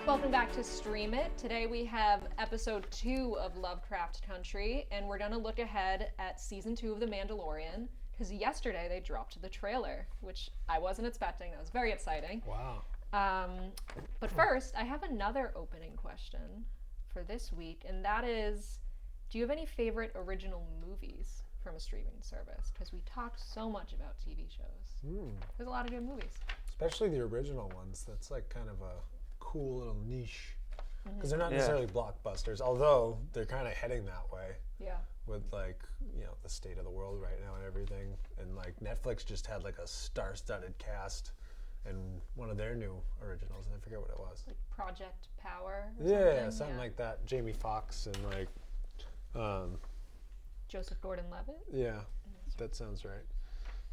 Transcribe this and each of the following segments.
Welcome back to Stream It. Today we have episode 2 of Lovecraft Country, and we're going to look ahead at season 2 of The Mandalorian, because yesterday they dropped the trailer, which I wasn't expecting. That was very exciting. Wow. But first, I have another opening question for this week, and that is, do you have any favorite original movies from a streaming service? Because we talked so much about TV shows. There's a lot of good movies. Especially the original ones. That's like kind of a cool little niche. Because they're not necessarily blockbusters, although they're kind of heading that way. Yeah. With like, you know, the state of the world right now and everything. And like Netflix just had like a star-studded cast and one of their new originals, and I forget what it was. Like Project Power or Yeah, something like that. Jamie Foxx and like Joseph Gordon-Levitt? Yeah, that sounds right.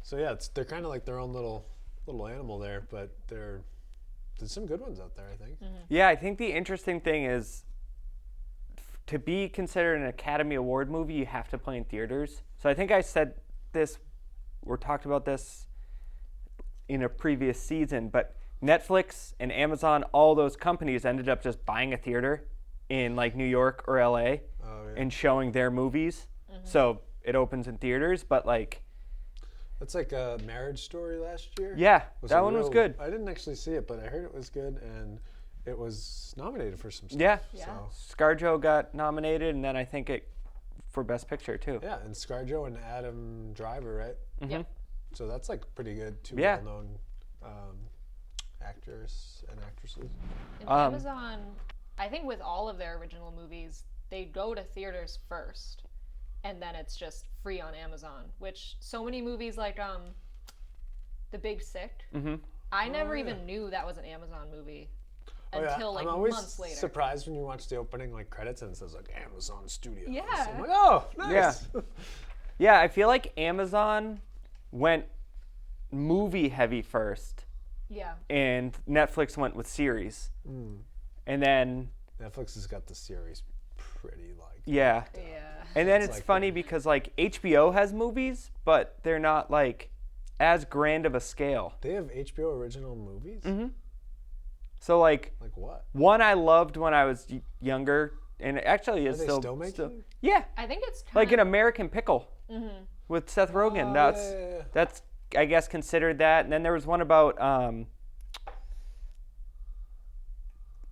So yeah, they're kind of like their own little animal there, but there's some good ones out there, I think. Yeah, I think the interesting thing is to be considered an Academy Award movie, you have to play in theaters. So I think I said this, or talked about this in a previous season, but Netflix and Amazon, all those companies ended up just buying a theater in like New York or LA and showing their movies. So it opens in theaters, but like... That's like a Marriage Story last year. Yeah, that one was good. I didn't actually see it, but I heard it was good, and it was nominated for some stuff. Yeah. So. ScarJo got nominated, and then I think it for Best Picture too. Yeah, and ScarJo and Adam Driver, right? Yep. So that's like pretty good. Two Yeah. well-known actors and actresses. And Amazon, I think with all of their original movies, they go to theaters first, and then it's just free on Amazon, which so many movies like The Big Sick, I never even knew that was an Amazon movie until like I'm always months later. surprised when you watch the opening like credits and it says like Amazon Studios. Yeah. I'm like, oh, nice. Yeah, I feel like Amazon went movie heavy first. Yeah. And Netflix went with series. And then... Netflix has got the series pretty like... Yeah. And then it's like funny because like HBO has movies, but they're not like as grand of a scale. They have HBO original movies? So like... Like what? One I loved when I was younger, and it actually is Are they still making? Yeah. I think it's kind Like an American Pickle with Seth Rogen. That's I guess considered that. And then there was one about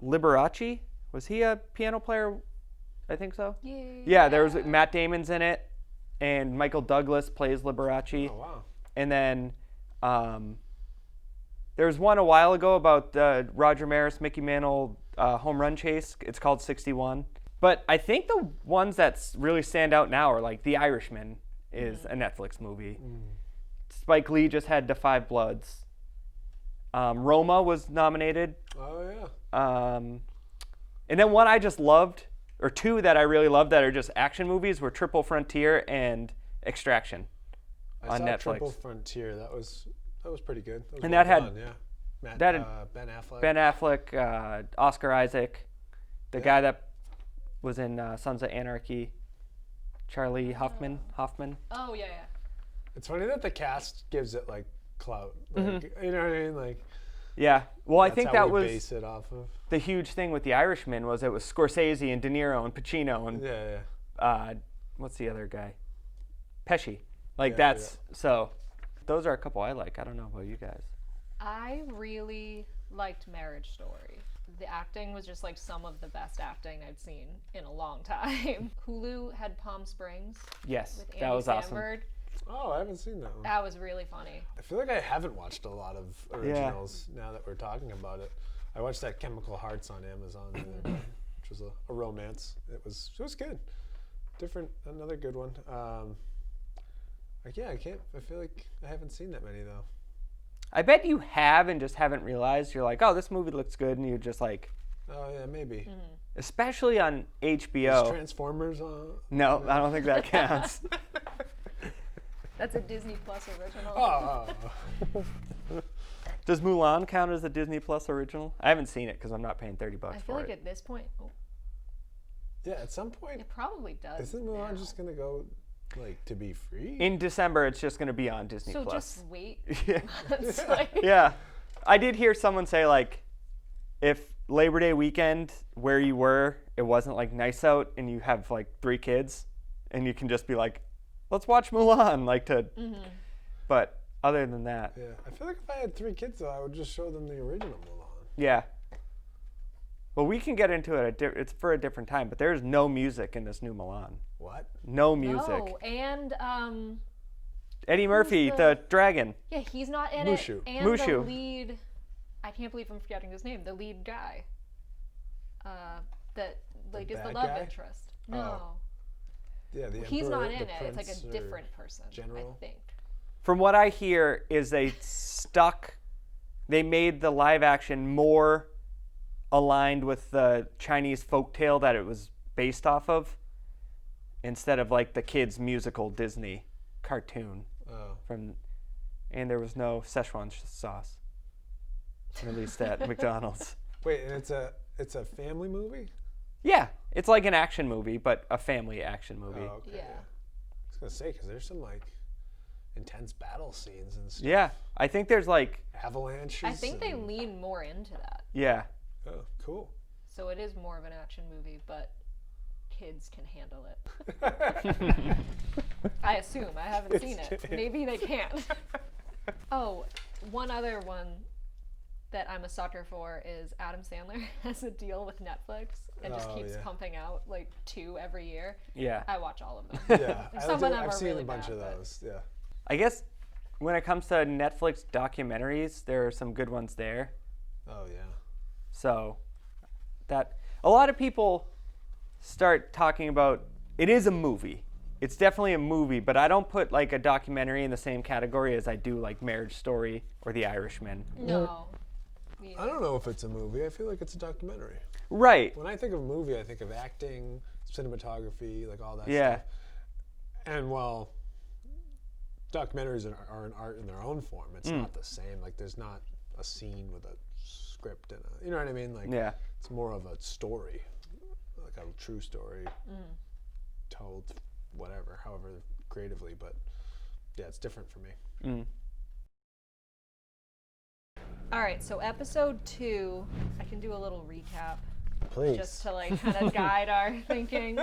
Liberace. Was he a piano player? I think so. Yeah, there was Matt Damon's in it, and Michael Douglas plays Liberace. Oh wow. And then there was one a while ago about Roger Maris, Mickey Mantle home run chase. It's called 61. But I think the ones that really stand out now are like The Irishman is a Netflix movie. Spike Lee just had Da 5 Bloods. Roma was nominated. Oh yeah. And then one I just loved, or two that I really loved that are just action movies, were Triple Frontier and Extraction on Netflix. Triple Frontier. That was pretty good. That was And that had- done, yeah. that had Ben Affleck. Ben Affleck, Oscar Isaac, the guy that was in Sons of Anarchy, Charlie Hoffman. Oh yeah. It's funny that the cast gives it like clout. Like, you know what I mean? Like. Yeah. Well, I That's think how that we was base it off of. the huge thing with The Irishman was it was Scorsese and De Niro and Pacino and Yeah. what's the other guy? Pesci. Like Yeah, so those are a couple I like. I don't know about you guys. I really liked Marriage Story. The acting was just like some of the best acting I've seen in a long time. Hulu had Palm Springs. Yes, With Andy that was awesome. Samberg. Oh, I haven't seen that one. That was really funny. I feel like I haven't watched a lot of originals now that we're talking about it. I watched that Chemical Hearts on Amazon the other day, which was a romance. It was good. Different, another good one. I feel like I haven't seen that many though. I bet you have and just haven't realized. You're like, oh, this movie looks good, and you're just like, Oh yeah, maybe. especially on HBO. Is Transformers on? No, I don't think that counts. That's a Disney Plus original. Oh. Does Mulan count as a Disney Plus original? I haven't seen it because I'm not paying $30 I feel for like it. at this point, Yeah, at some point, it probably does. isn't Mulan now. just gonna go like to be free? In December, it's just going to be on Disney So Plus. just wait. Yeah. It's like, Yeah. I did hear someone say, like, if Labor Day weekend where you were, it wasn't like nice out and you have like 3 kids and you can just be like, let's watch Mulan, like to, but other than that. Yeah, I feel like if I had 3 kids though, I would just show them the original Mulan. Yeah. Well, we can get into it. It's for a different time, but there's no music in this new Mulan. What? No music. No, and Eddie Murphy, the dragon. yeah, he's not in Mushu. it. And Mushu. the lead, I can't believe I'm forgetting his name. The lead guy, that like is the bad love guy? interest. No, Oh. Yeah, the he's Emperor, not in the it. It's like Prince, a or different person. General? I think. From what I hear is they made the live action more aligned with the Chinese folktale that it was based off of instead of like the kids musical Disney cartoon Oh. and there was no Szechuan sauce released at McDonald's. Wait, and it's a family movie? Yeah, it's like an action movie, but a family action movie. Oh, okay. Yeah. I was gonna say because there's some like intense battle scenes and stuff. Yeah, I think there's like, Avalanches. I think they and- lean more into that. yeah. Oh, cool. So it is more of an action movie, but kids can handle it. I assume. I haven't seen it. Maybe they can't. Oh, one other one that I'm a sucker for is Adam Sandler has a deal with Netflix and just Oh, keeps yeah. pumping out like 2 every year. Yeah. I watch all of them. Yeah, Some of them I've are seen really a bunch bad, of but- those. Yeah. I guess when it comes to Netflix documentaries, there are some good ones there. Oh yeah. So that a lot of people start talking about it is a movie. It's definitely a movie, but I don't put like a documentary in the same category as I do like Marriage Story or The Irishman. No. I don't know if it's a movie. I feel like it's a documentary. Right. When I think of movie, I think of acting, cinematography, like all that Yeah. stuff. And while documentaries are an art in their own form, it's not the same. Like there's not a scene with a script and you know what I mean? Like Yeah. it's more of a story, like a true story told, whatever, however creatively. But yeah, it's different for me. Mm. All right, so episode 2, I can do a little recap Please. just to like kind of guide our thinking.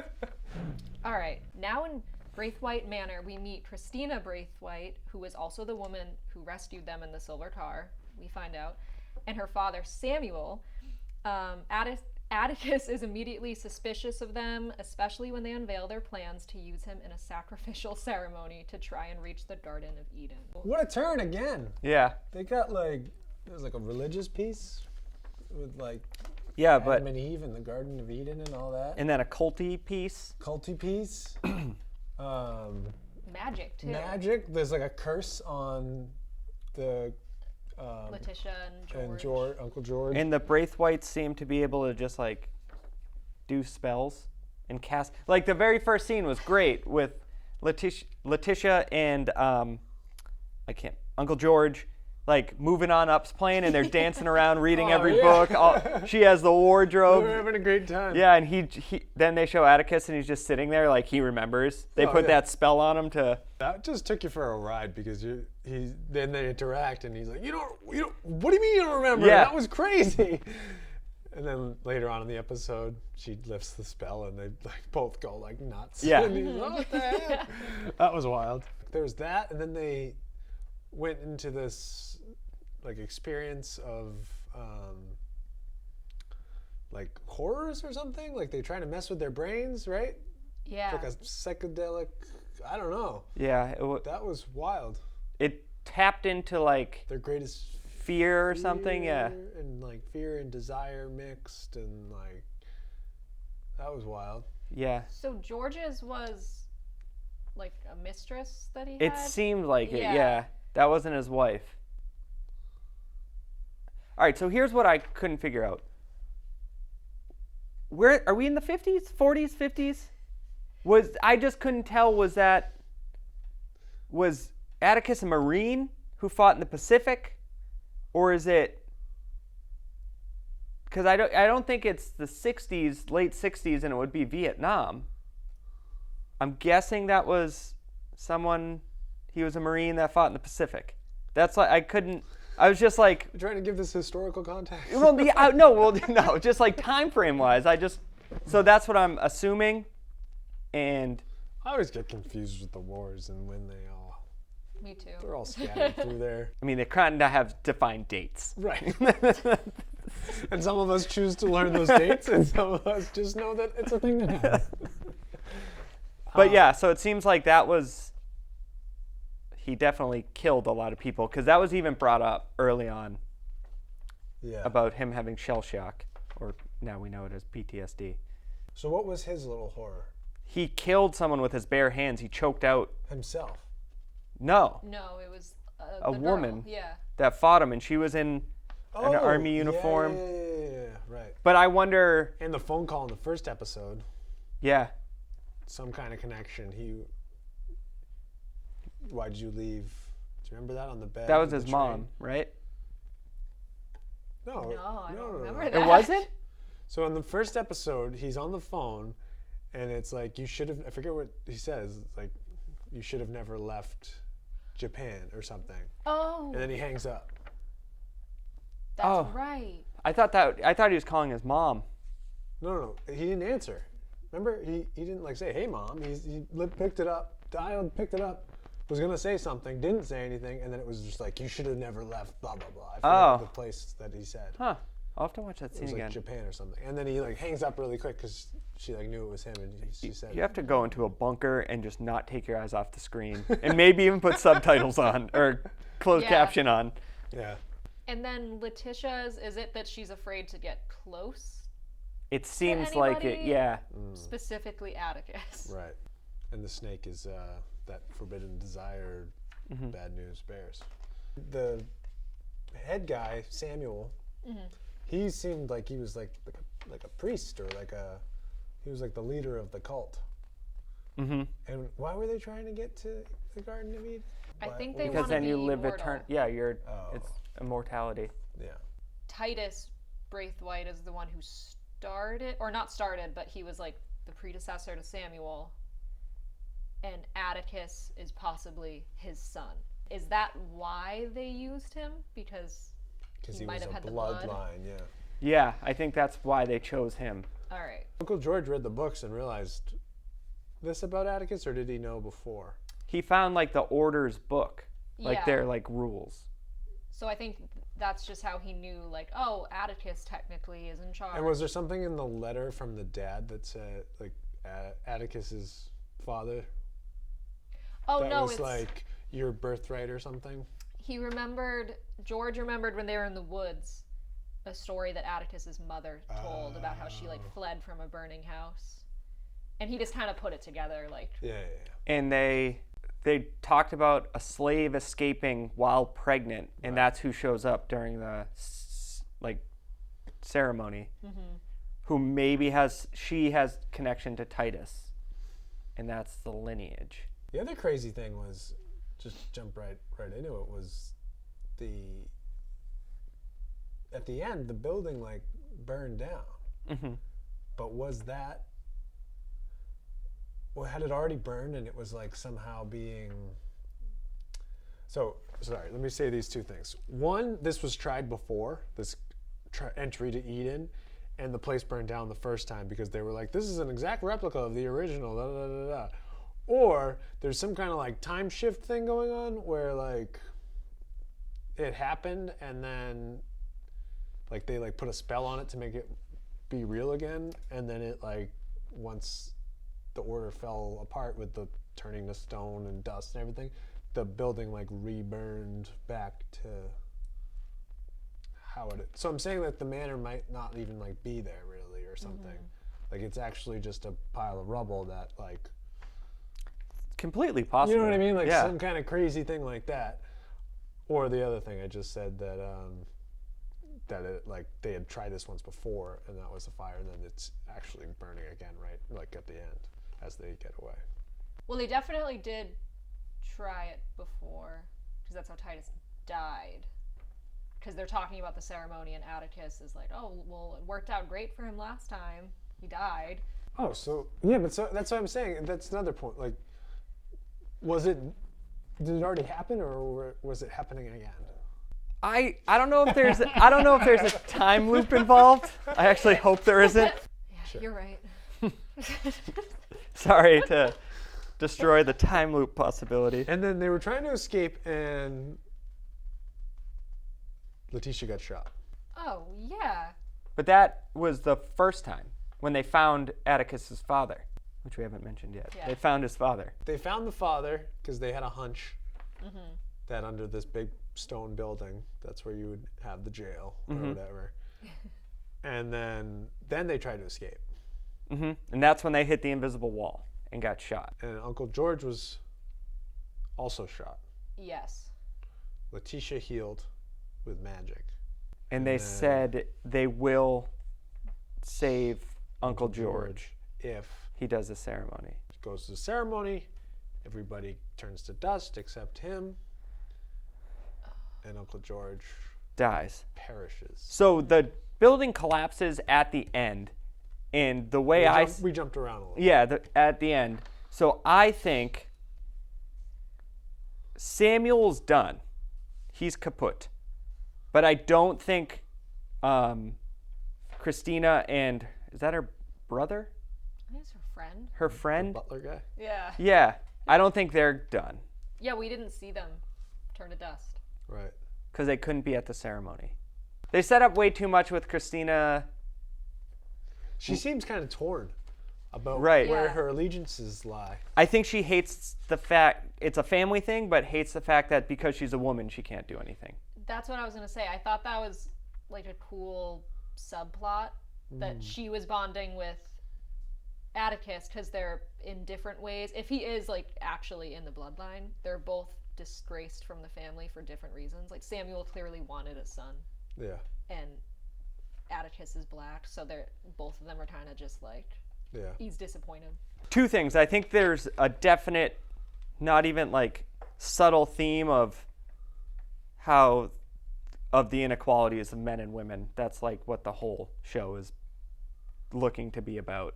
All right, now in Braithwaite Manor, we meet Christina Braithwaite, who is also the woman who rescued them in the silver car, we find out, and her father, Samuel. Atticus is immediately suspicious of them, especially when they unveil their plans to use him in a sacrificial ceremony to try and reach the Garden of Eden. What a turn again. Yeah. They got like, there's like a religious piece with like Yeah, but Adam and Eve and the Garden of Eden and all that. and then a culty piece. Culty piece. Magic, too. Magic. There's like a curse on the Letitia and George. and Uncle George. And the Braithwaites seem to be able to just like do spells and cast. Like the very first scene was great with Letitia and Uncle George like moving on up's playing and they're dancing around reading every yeah. book. She has the We're wardrobe. having a great time. Yeah, and he then they show Atticus and he's just sitting there like he remembers. They Oh, put yeah. that spell on him to. That just took you for a ride because then they interact and he's like, you don't, what do you mean you don't remember? Yeah. That was crazy. And then later on in the episode, she lifts the spell and they like both go like nuts. Yeah. And he's like, what the heck? That was wild. There's that, and then they went into this like experience of like horrors or something. Like they're trying to mess with their brains, right? Yeah. Like a psychedelic. I don't know. Yeah, That was wild. it tapped into like Their greatest fear or something. Yeah. fear and like fear and desire mixed, and like that was wild. Yeah. So George's was like a mistress that he It had? seemed like it, Yeah. yeah. That wasn't his wife. All right, so here's what I couldn't figure out. Where are we in the 50s, 40s, 50s? I just couldn't tell was Atticus a Marine who fought in the Pacific, or is it? Because I don't think it's the 60s, late 60s, and it would be Vietnam. I'm guessing that was someone. He was a Marine that fought in the Pacific. That's like I couldn't. I was just like, You're trying to give this historical context. no, just like time frame wise. So that's what I'm assuming, and I always get confused with the wars and when they all. Me too. They're all scattered through there. I mean, they're trying to have defined dates. Right. And some of us choose to learn those dates, and some of us just know that it's a thing that happens. But yeah, so it seems like he definitely killed a lot of people, because that was even brought up early on about him having shell shock, or now we know it as PTSD. So what was his little horror? He killed someone with his bare hands. He choked out. Himself? No, it was a the woman girl. Yeah. that fought him, and she was in an army uniform. Yeah, right. But I wonder. And the phone call in the first episode. Yeah. Some kind of connection. Why did you leave? Do you remember that on the bed? That was his mom, right? No, I don't remember no. that. It wasn't? So in the first episode, he's on the phone, and it's like, you should have, I forget what he says, it's like, you should have never left Japan or something. Oh. And then he hangs up. That's right. I thought he was calling his mom. No, he didn't answer. Remember, he didn't like say, hey mom, he picked it up, dialed, picked it up, was gonna say something, didn't say anything, and then it was just like, you should have never left, blah, blah, blah. I forget the place that he said. Huh. I'll have to watch that It scene was like again. Japan or something. And then he like hangs up really quick because she like knew it was him, and she said, You have to go into a bunker and just not take your eyes off the screen, and maybe even put subtitles on or closed caption on. yeah. And then Letitia's, is it that she's afraid to get close? It seems like it, anybody? yeah. Specifically Atticus. Right. And the snake is that forbidden desire, bad news bears. The head guy, Samuel, he seemed like he was like a priest, or he was like the leader of the cult. Mm-hmm. And why were they trying to get to the Garden of Eden? I think they Because want to then be you live immortal. it's immortality. Yeah. Titus Braithwaite is the one who started, or not started, but he was like the predecessor to Samuel. And Atticus is possibly his son. Is that why they used him? Because he might was have a had the blood. bloodline, yeah. Yeah, I think that's why they chose him. All right. Uncle George read the books and realized this about Atticus, or did he know before? He found like the Order's book, like Yeah. their like rules. So I think that's just how he knew, like, oh, Atticus technically is in charge. And was there something in the letter from the dad that said, like, Atticus's father? Oh, that no, was it's like your birthright or something? George remembered when they were in the woods, a story that Atticus's mother told about how she, like, fled from a burning house. And he just kind of put it together, like... Yeah. And they talked about a slave escaping while pregnant, and that's who shows up during the ceremony. Who maybe has connection to Titus, and that's the lineage. The other crazy thing was, just jump right into it, was at the end, the building like burned down. But was that, well, had it already burned and it was like somehow being, so, sorry, let me say these two things. One, this was tried before, this entry to Eden, and the place burned down the first time because they were like, this is an exact replica of the original, da da da da. Or there's some kind of like time shift thing going on where like it happened and then like they like put a spell on it to make it be real again, and then it like, once the order fell apart with the turning to stone and dust and everything, the building like reburned back to how it. So I'm saying that the manor might not even like be there really or something. Like it's actually just a pile of rubble that like. Completely possible. You know what I mean? Like yeah. some kind of crazy thing like that. Or the other thing I just said that it, like they had tried this once before and that was a fire, and then it's actually burning again, right? Like at the end as they get away. Well, they definitely did try it before, because that's how Titus died. Because they're talking about the ceremony, and Atticus is like, oh, well, it worked out great for him last time. He died. Oh, so yeah, but so that's what I'm saying. That's another point. Like, did it already happen, or was it happening again? I don't know if there's a time loop involved. I actually hope there isn't. Yeah, sure. You're right. Sorry to destroy the time loop possibility. And then they were trying to escape, and Letitia got shot. Oh, yeah. But that was the first time when they found Atticus's father, which we haven't mentioned yet. Yeah. They found his father. They found the father because they had a hunch that under this big stone building, that's where you would have the jail or whatever. And then they tried to escape. And that's when they hit the invisible wall and got shot. And Uncle George was also shot. Yes. Letitia healed with magic. And they said they will save Uncle George if he does the ceremony. goes to the ceremony, everybody turns to dust except him, and Uncle George Dies. perishes. So the building collapses at the end, and the way We jumped around a little. Yeah, at the end. So I think Samuel's done. He's kaput. But I don't think Christina and, is that her brother? I think it's her friend. Her friend? Butler guy. Yeah. Yeah, I don't think they're done Yeah, we didn't see them turn to dust. Right. because they couldn't be at the ceremony. They set up way too much with Christina. She seems kind of torn about Right. where Yeah. her allegiances lie. I think she hates the fact, it's a family thing, but hates the fact that because she's a woman, she can't do anything. That's what I was going to say. I thought that was like a cool subplot that she was bonding with Atticus because they're in different ways. If he is like actually in the bloodline, they're both disgraced from the family for different reasons. Like Samuel clearly wanted a son, Yeah. and Atticus is black, so they're both of them are kind of just like Yeah. he's disappointed. Two things. I think there's a definite, not even like subtle theme of the inequalities of men and women. That's like what the whole show is looking to be about.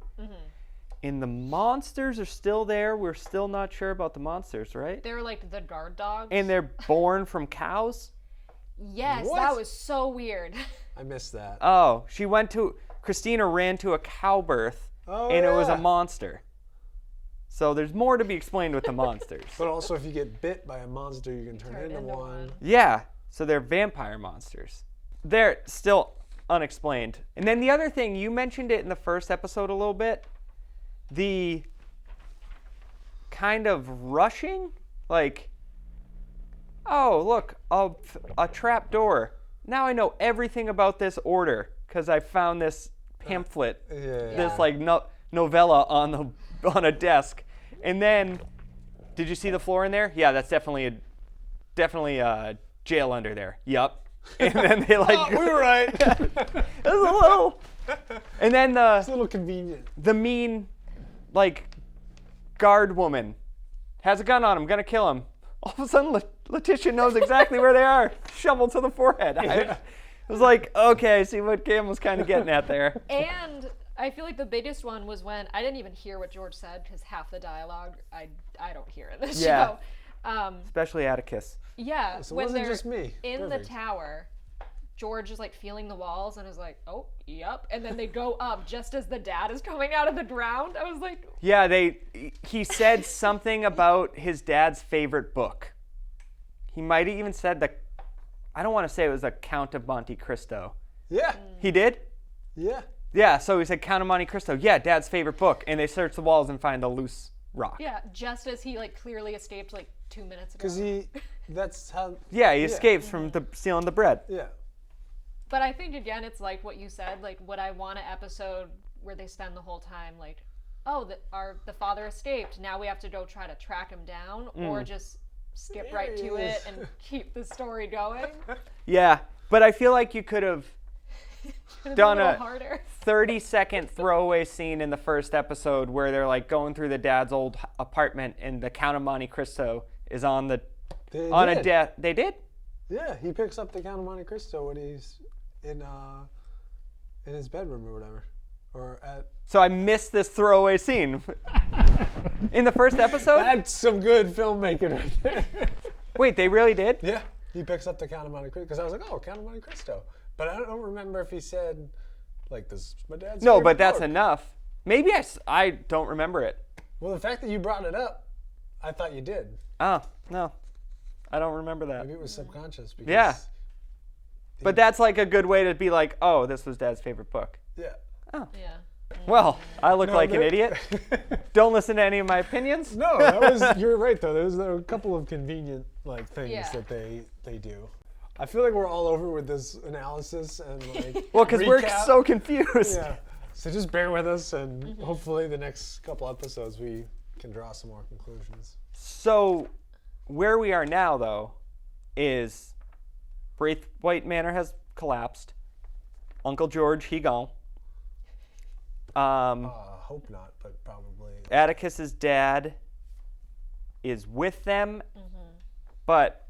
And the monsters are still there. We're still not sure about the monsters, right? They're like the guard dogs. And they're born from cows. yes, What? that was so weird. I missed that. Oh, Christina ran to a cow birth, Oh, and it was a yeah. monster. So there's more to be explained with the monsters. But also, if you get bit by a monster, you can turn into one. Yeah, so they're vampire monsters. They're still unexplained. And then the other thing, you mentioned it in the first episode a little bit, the kind of rushing, like, oh, look, a trap door. Now I know everything about this order because I found this pamphlet, Yeah. this like novella on a desk. And then, did you see the floor in there? Yeah, that's definitely a jail under there. Yup. And then they like. Oh, we were right. It was a little. And then It's a little convenient. the mean, like, guard woman has a gun on him, gonna kill him. All of a sudden, Letitia knows exactly where they are. Shovel to the forehead. I was like, okay, I see what Cam was kind of getting at there. And I feel like the biggest one was when I didn't even hear what George said because half the dialogue I don't hear in this Yeah. show. Especially Atticus. Yeah, So it when wasn't they're just me. in Perfect. the tower, George is like feeling the walls and is like, oh, yep. And then they go up just as the dad is coming out of the ground. I was like, Yeah, he said something about his dad's favorite book. He might have even said I don't want to say it was the Count of Monte Cristo. Yeah. He did? Yeah. Yeah, so he said Count of Monte Cristo. Yeah, Dad's favorite book. And they search the walls and find the loose rock. yeah, just as he like clearly escaped like 2 minutes ago. Because that's how. Yeah, he escapes from stealing the bread. Yeah. But I think again, it's like what you said. Like, would I want an episode where they spend the whole time like, oh, the father escaped. Now we have to go try to track him down, or just skip right There to he it is. and keep the story going. Yeah, but I feel like you could have done a little a harder. 30-second throwaway scene in the first episode where they're like going through the dad's old apartment and the Count of Monte Cristo is on a did. desk. They did? Yeah, he picks up the Count of Monte Cristo when he's in his bedroom or whatever, or at. So I missed this throwaway scene in the first episode. That's some good filmmaking right there. Wait, they really did? Yeah. He picks up the Count of Monte Cristo because I was like, oh, Count of Monte Cristo. But I don't remember if he said, like, this is my dad's No, favorite but that's book. enough. Maybe I don't remember it. Well, the fact that you brought it up, I thought you did. Oh, no. I don't remember that. Maybe it was subconscious. Because Yeah. But that's like a good way to be like, oh, this was Dad's favorite book. Yeah. Oh. Yeah. Well, I look No, like an idiot. Don't listen to any of my opinions. No, that was. You're right though. There were a couple of convenient things Yeah. that they do. I feel like we're all over with this analysis and like. Well, because we're recap. so confused. Yeah. So just bear with us, and hopefully the next couple episodes we can draw some more conclusions. So, where we are now, though, is Braithwaite Manor has collapsed. Uncle George, he gone. Hope not, but probably. Atticus's dad is with them, but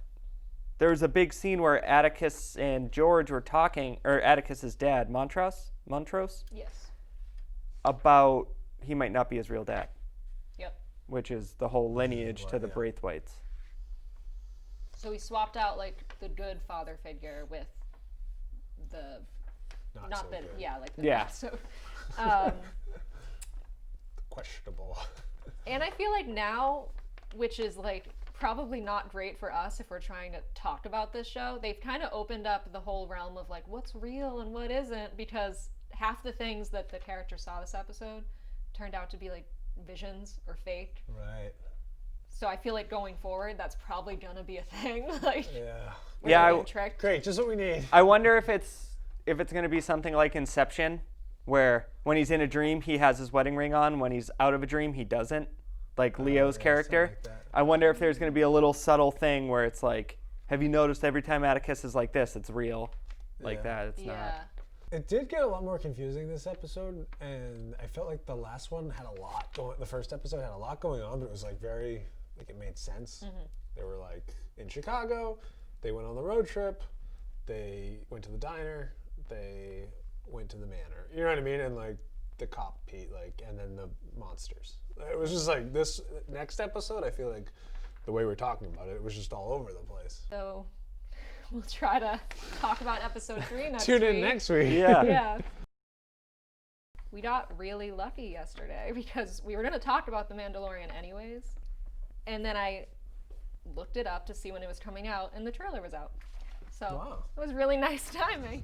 there's a big scene where Atticus and George were talking, or Atticus's dad, Montrose, Yes. about he might not be his real dad, Yep. which is the whole lineage to the yeah. Braithwaites. So we swapped out like the good father figure with the Not not so that good. yeah like the Yeah. not so Questionable. and I feel like now, which is like probably not great for us if we're trying to talk about this show, they've kind of opened up the whole realm of like what's real and what isn't, because half the things that the characters saw this episode turned out to be like visions or fake. Right. So I feel like going forward, that's probably gonna be a thing. Like, Yeah. we're Yeah, getting tricked. Great. Just what we need. I wonder if it's going to be something like Inception, where when he's in a dream he has his wedding ring on, when he's out of a dream he doesn't, like Leo's yeah, character. something like that. I wonder if there's going to be a little subtle thing where it's like, have you noticed every time Atticus is like this, it's real, like Yeah. that? It's Yeah. not. It did get a lot more confusing this episode, and I felt like the last one had a lot going. The first episode had a lot going on, but it was like very, like it made sense. They were like in Chicago, they went on the road trip, they went to the diner, they went to the manor. You know what I mean? And like the cop Pete, like, and then the monsters. It was just like this next episode. I feel like the way we're talking about it, it was just all over the place. So we'll try to talk about episode 3 next Tune week. in next week. Yeah. Yeah. We got really lucky yesterday because we were going to talk about The Mandalorian anyways. And then I looked it up to see when it was coming out, and the trailer was out. So Wow. it was really nice timing.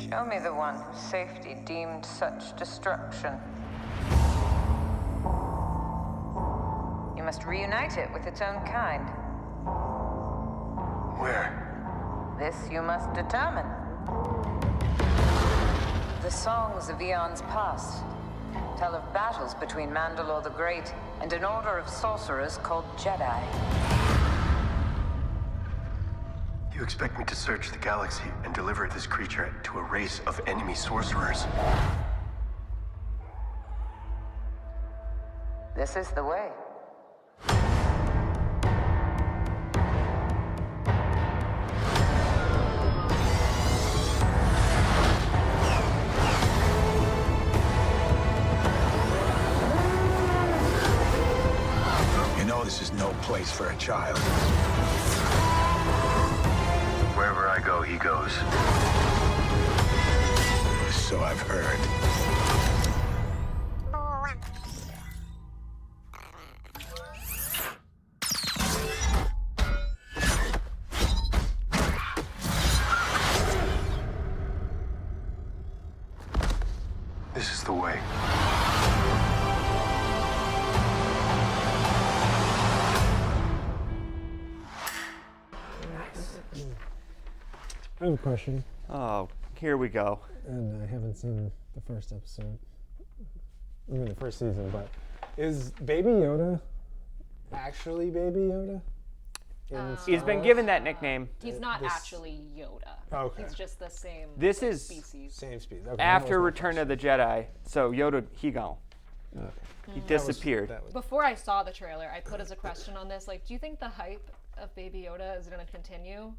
Show me the one whose safety deemed such destruction. You must reunite it with its own kind. Where? This you must determine. The songs of eons past tell of battles between Mandalore the Great and an order of sorcerers called Jedi. You expect me to search the galaxy and deliver this creature to a race of enemy sorcerers? This is the way. You know this is no place for a child. Wherever I go, he goes. So I've heard. This is the way. I have a question, Oh, here we go. and I haven't seen the first episode. I mean, the first season, but is Baby Yoda actually Baby Yoda? in He's Star been Wars? given that nickname. He's not This- actually Yoda. Okay. He's just the same This is species. Same speed. Okay, that After was my Return of the Jedi, so Yoda, he gone. question. He That was- disappeared. that was- Before I saw the trailer, I put as a question on this, like, do you think the hype of Baby Yoda is going to continue?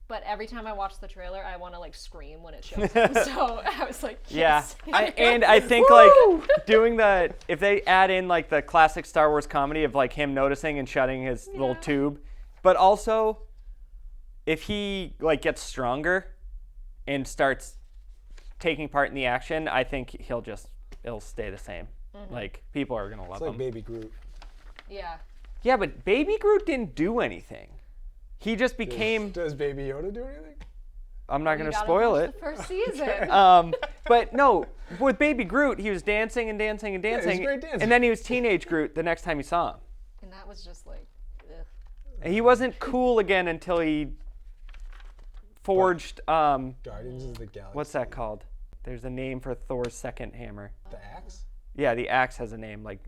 But every time I watch the trailer, I want to, like, scream when it shows him. So I was like, Yeah, yes. I think like doing if they add in like the classic Star Wars comedy of like him noticing and shutting his little tube, but also if he like gets stronger and starts taking part in the action, I think it'll stay the same. Like people are gonna love It's like him. Baby Groot. Yeah. Yeah, but Baby Groot didn't do anything. He just became. Does Baby Yoda do anything? I'm not You gonna gotta spoil watch it. the first season. But no, with Baby Groot, he was dancing and dancing and he's a dancing, great dancer. and then he was teenage Groot the next time you saw him. And that was just like, ugh. And he wasn't cool again until he forged. Guardians of the Galaxy. What's that called? There's a name for Thor's second hammer. The axe? Yeah, the axe has a name. Like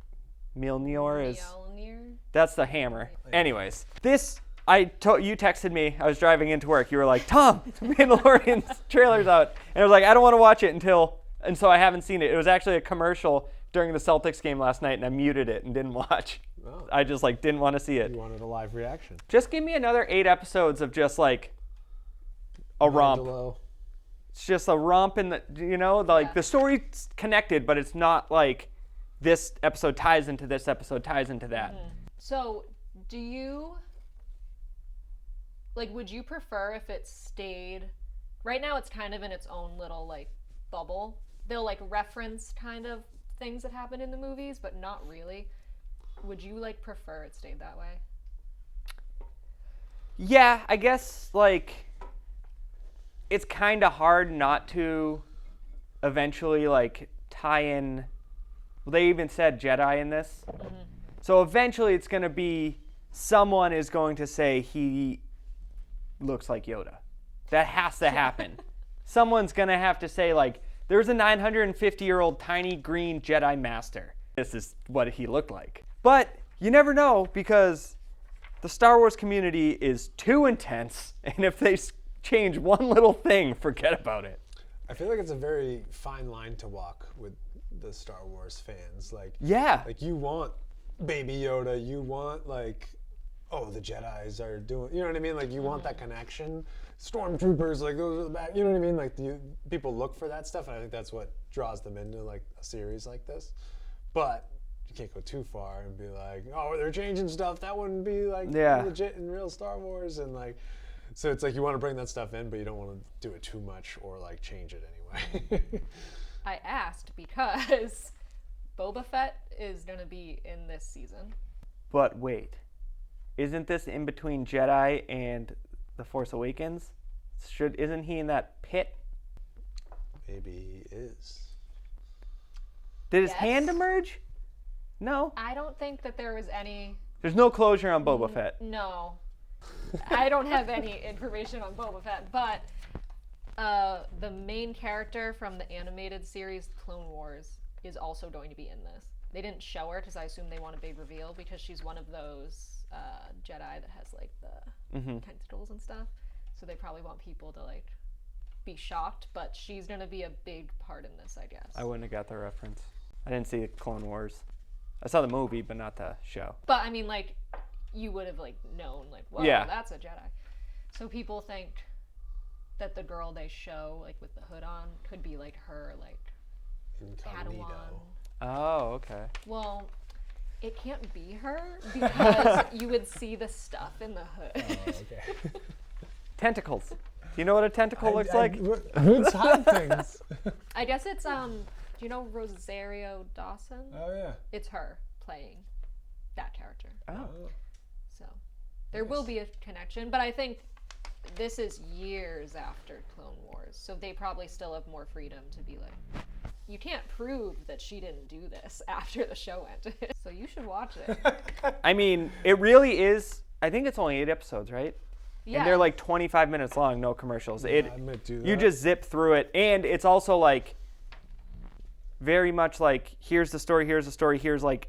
Mjolnir is. Mjolnir? That's the hammer. Anyways, this. You texted me. I was driving into work. You were like, Tom, Mandalorian's trailer's out. And I was like, I don't want to watch it and so I haven't seen it. It was actually a commercial during the Celtics game last night, and I muted it and didn't watch. Oh. I just like didn't want to see it. You wanted a live reaction. Just give me another 8 episodes of just like a romp. Mandalo. It's just a romp in the story's connected, but it's not like this episode ties into this episode ties into that. So, do you, like, would you prefer if it stayed, right now it's kind of in its own little, like, bubble. They'll, like, reference kind of things that happen in the movies, but not really. Would you, like, prefer it stayed that way? Yeah, I guess like it's kind of hard not to eventually like tie in. Well, they even said Jedi in this. So eventually it's going to be someone is going to say he looks like Yoda. That has to happen. Someone's going to have to say like there's a 950-year-old tiny green Jedi master. This is what he looked like. But you never know because the Star Wars community is too intense, and if they change one little thing, forget about it. I feel like it's a very fine line to walk with the Star Wars fans. Like, Yeah. like you want Baby Yoda, you want like, oh, the Jedis are doing, you know what I mean? Like you want that connection. Stormtroopers, like those are the back, you know what I mean? Like people look for that stuff, and I think that's what draws them into like a series like this. But you can't go too far and be like, oh, they're changing stuff. That wouldn't be like legit in real Star Wars, and like, so it's like you want to bring that stuff in, but you don't want to do it too much or like change it anyway. I asked because Boba Fett is going to be in this season. But wait, isn't this in between Jedi and The Force Awakens? Isn't he in that pit? Maybe he is. Did his Yes. hand emerge? No. I don't think that there was any. There's no closure on Boba Fett. No. I don't have any information on Boba Fett, but the main character from the animated series Clone Wars is also going to be in this. They didn't show her because I assume they want a big reveal because she's one of those Jedi that has like the tentacles and stuff. So they probably want people to like be shocked, but she's going to be a big part in this, I guess. I wouldn't have got the reference. I didn't see Clone Wars. I saw the movie, but not the show. But I mean, like, you would have like known, like, whoa, Yeah. that's a Jedi. So people think that the girl they show, like with the hood on, could be like her, like Incognito. Padawan. Oh, okay. Well, it can't be her because you would see the stuff in the hood. Oh, okay. Tentacles. Do you know what a tentacle looks like? Who's hot things? I guess it's do you know Rosario Dawson? Oh yeah. It's her playing that character. Oh. So there will be a connection, but I think this is years after Clone Wars, so they probably still have more freedom to be like, you can't prove that she didn't do this after the show ended. So you should watch it. I mean, it really is. I think it's only 8 episodes, right? Yeah. And they're like 25 minutes long, no commercials. I might do that. You just zip through it, and it's also like very much like here's the story, here's like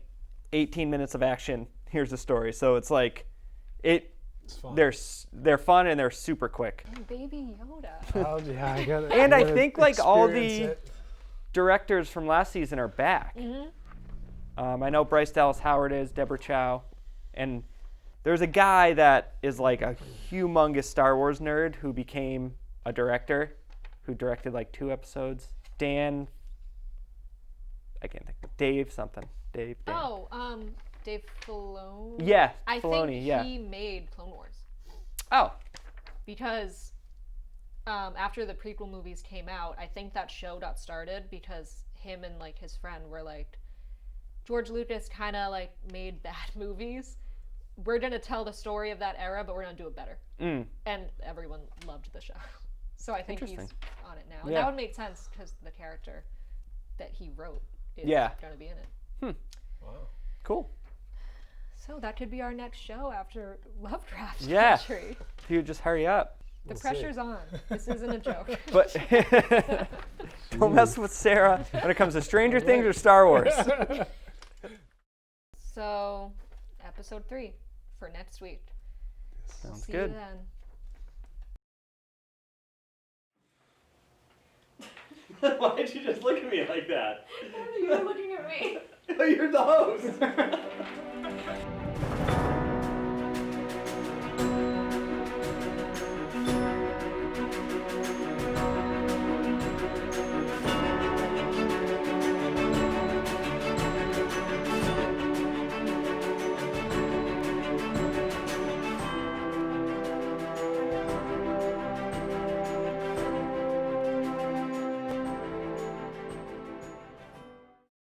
18 minutes of action, here's the story. So it's like It's fun. they're fun and they're super quick. And Baby Yoda. Oh, yeah, I got it. And I think like all the it. directors from last season are back. I know Bryce Dallas Howard is, Deborah Chow, and there's a guy that is like a humongous Star Wars nerd who became a director, who directed like 2 episodes. I can't think. Dave something. Dave. Dan. Oh, Dave Filoni. Yeah, I Filoni, think yeah. he made Clone Wars Oh, because after the prequel movies came out, I think that show got started because him and like his friend were like, George Lucas kind of like made bad movies. We're gonna tell the story of that era, but we're gonna do it better. And everyone loved the show, so I think he's on it now. And Yeah. that would make sense because the character that he wrote is gonna be in it. Wow. cool. So that could be our next show after Lovecraft Yeah. Country. If you would just hurry up. The We'll pressure's see. on. This isn't a joke. But don't mess with Sarah when it comes to Stranger Things or Star Wars. So, episode 3 for next week. Sounds See good. you then. Why did you just look at me like that? You're looking at me. You're the host.